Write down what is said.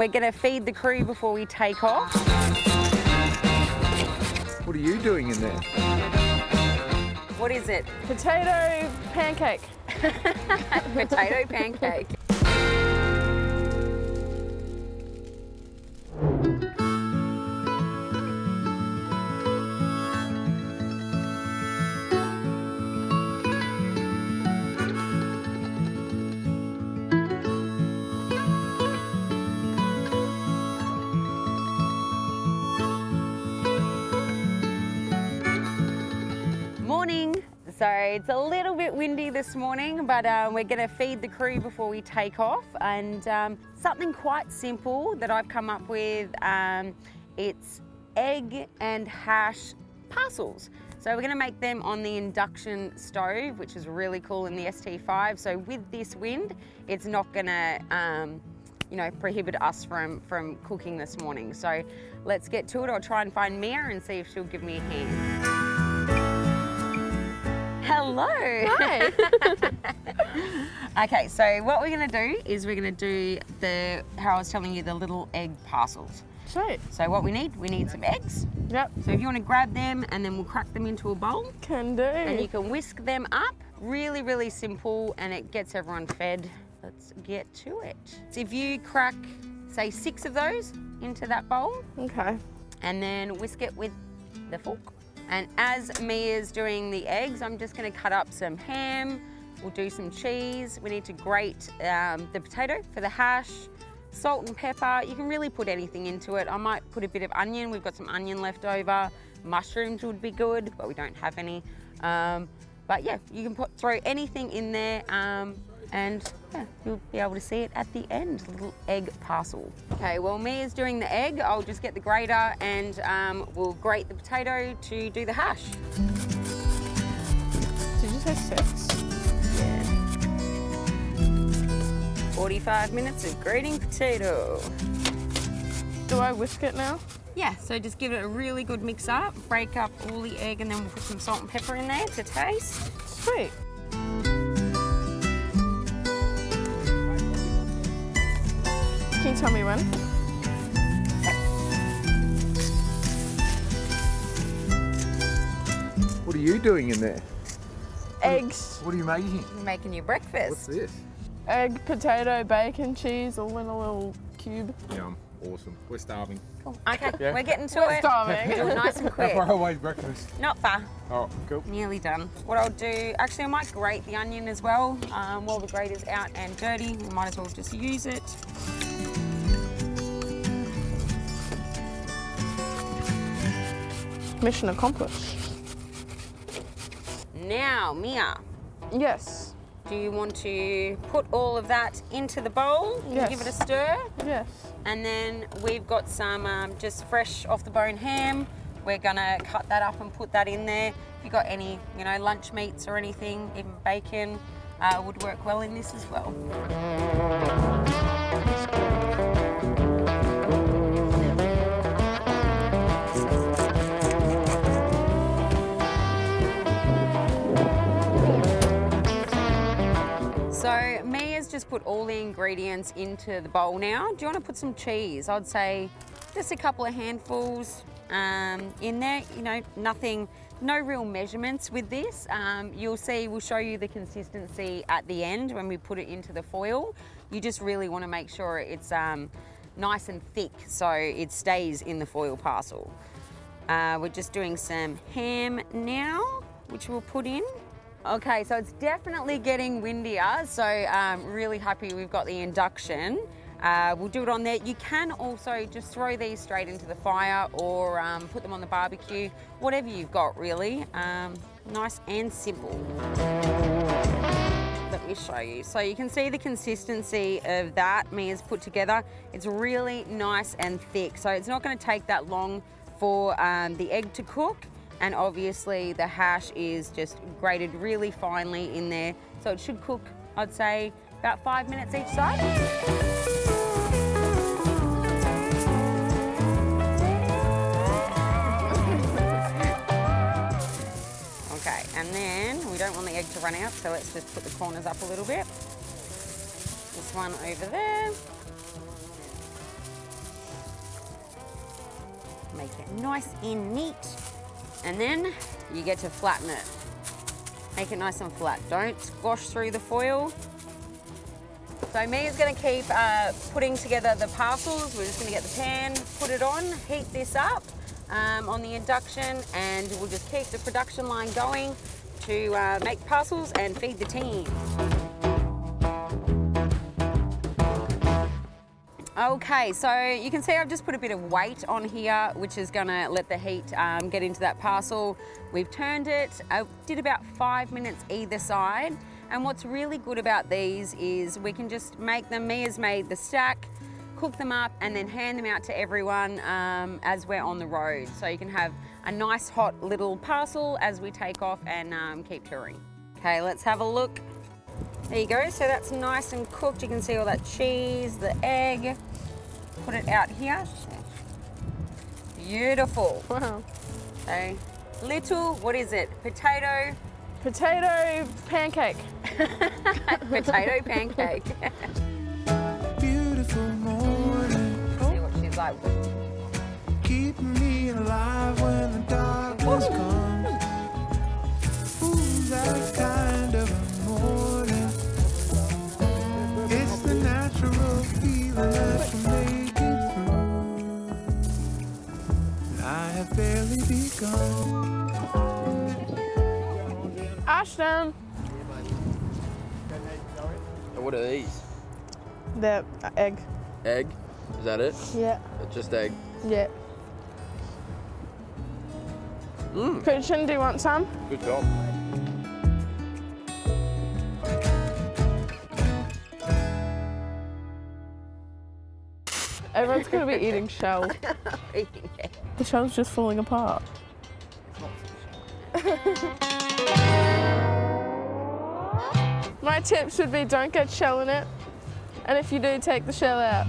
We're going to feed the crew before we take off. What are you doing in there? What is it? Potato pancake. Potato pancake. Morning. So it's a little bit windy this morning, but we're going to feed the crew before we take off, and something quite simple that I've come up with, it's egg and hash parcels. So we're going to make them on the induction stove, which is really cool, in the ST5. So with this wind, it's not going to prohibit us from cooking this morning. So let's get to it. I'll try and find Mia and see if she'll give me a hand. Hello. Hi. Okay, so what we're going to do is we're going to do how I was telling you, the little egg parcels. Sweet. So what we need some eggs. Yep. So if you want to grab them, and then we'll crack them into a bowl. Can do. And you can whisk them up. Really, really simple, and it gets everyone fed. Let's get to it. So if you crack, say, 6 of those into that bowl. Okay. And then whisk it with the fork. And as Mia's doing the eggs, I'm just going to cut up some ham. We'll do some cheese. We need to grate the potato for the hash, salt and pepper. You can really put anything into it. I might put a bit of onion. We've got some onion left over. Mushrooms would be good, but we don't have any. But yeah, you can throw anything in there, and yeah, you'll be able to see it at the end, little egg parcel. Okay, while Mia's doing the egg, I'll just get the grater and we'll grate the potato to do the hash. Did you say 6? Yeah. 45 minutes of grating potato. Do I whisk it now? Yeah, so just give it a really good mix up, break up all the egg, and then we'll put some salt and pepper in there to taste. Sweet. Can you tell me when? What are you doing in there? Eggs. What are you making? Making your breakfast. What's this? Egg, potato, bacon, cheese, all in a little cube. Yum. Awesome. We're starving. Cool. Okay, Yeah. we're getting to We're it. starving. Do it nice and How quick. far away is breakfast? Not far. Oh, cool. Nearly done. What I'll do, actually I might grate the onion as well. While the grater's out and dirty, we might as well just use it. Mission accomplished. Now, Mia, Yes. do you want to put all of that into the bowl? Yes. Give it a stir. Yes. And then we've got some just fresh off the bone ham. We're gonna cut that up and put that in there. If you've got any, lunch meats or anything, even bacon, would work well in this as well. So Mia's just put all the ingredients into the bowl now. Do you want to put some cheese? I'd say just a couple of handfuls in there. Nothing, no real measurements with this. You'll see, we'll show you the consistency at the end when we put it into the foil. You just really want to make sure it's nice and thick so it stays in the foil parcel. We're just doing some ham now, which we'll put in. Okay, so it's definitely getting windier, so really happy we've got the induction. We'll do it on there. You can also just throw these straight into the fire or put them on the barbecue, whatever you've got really. Nice and simple. Let me show you. So you can see the consistency of that Mia's put together. It's really nice and thick, so it's not going to take that long for the egg to cook. And obviously the hash is just grated really finely in there. So it should cook, I'd say, about 5 minutes each side. Okay, and then we don't want the egg to run out, so let's just put the corners up a little bit. This one over there. Make it nice and neat. And then you get to flatten it. Make it nice and flat. Don't squash through the foil. So Mia's going to keep putting together the parcels. We're just going to get the pan, put it on, heat this up on the induction, and we'll just keep the production line going to make parcels and feed the team. Okay, so you can see I've just put a bit of weight on here, which is gonna let the heat get into that parcel. We've turned it, did about 5 minutes either side. And what's really good about these is we can just make them, Mia's made the stack, cook them up, and then hand them out to everyone as we're on the road. So you can have a nice hot little parcel as we take off and keep touring. Okay, let's have a look. There you go, so that's nice and cooked. You can see all that cheese, the egg. Put it out here. Beautiful. Wow. So, little, what is it? Potato pancake. Potato pancake. Beautiful morning, See what she's like. keep me alive when the darkness comes. Ooh, that kind of a morning. It's the natural feeling that will make it through. I have barely begun. Ashton. What are these? The egg. Egg? Is that it? Yeah. Just egg. Yeah. Christian, do you want some? Good job. Everyone's going to be eating shell. The shell's just falling apart. My tips would be don't get shell in it. And if you do, take the shell out.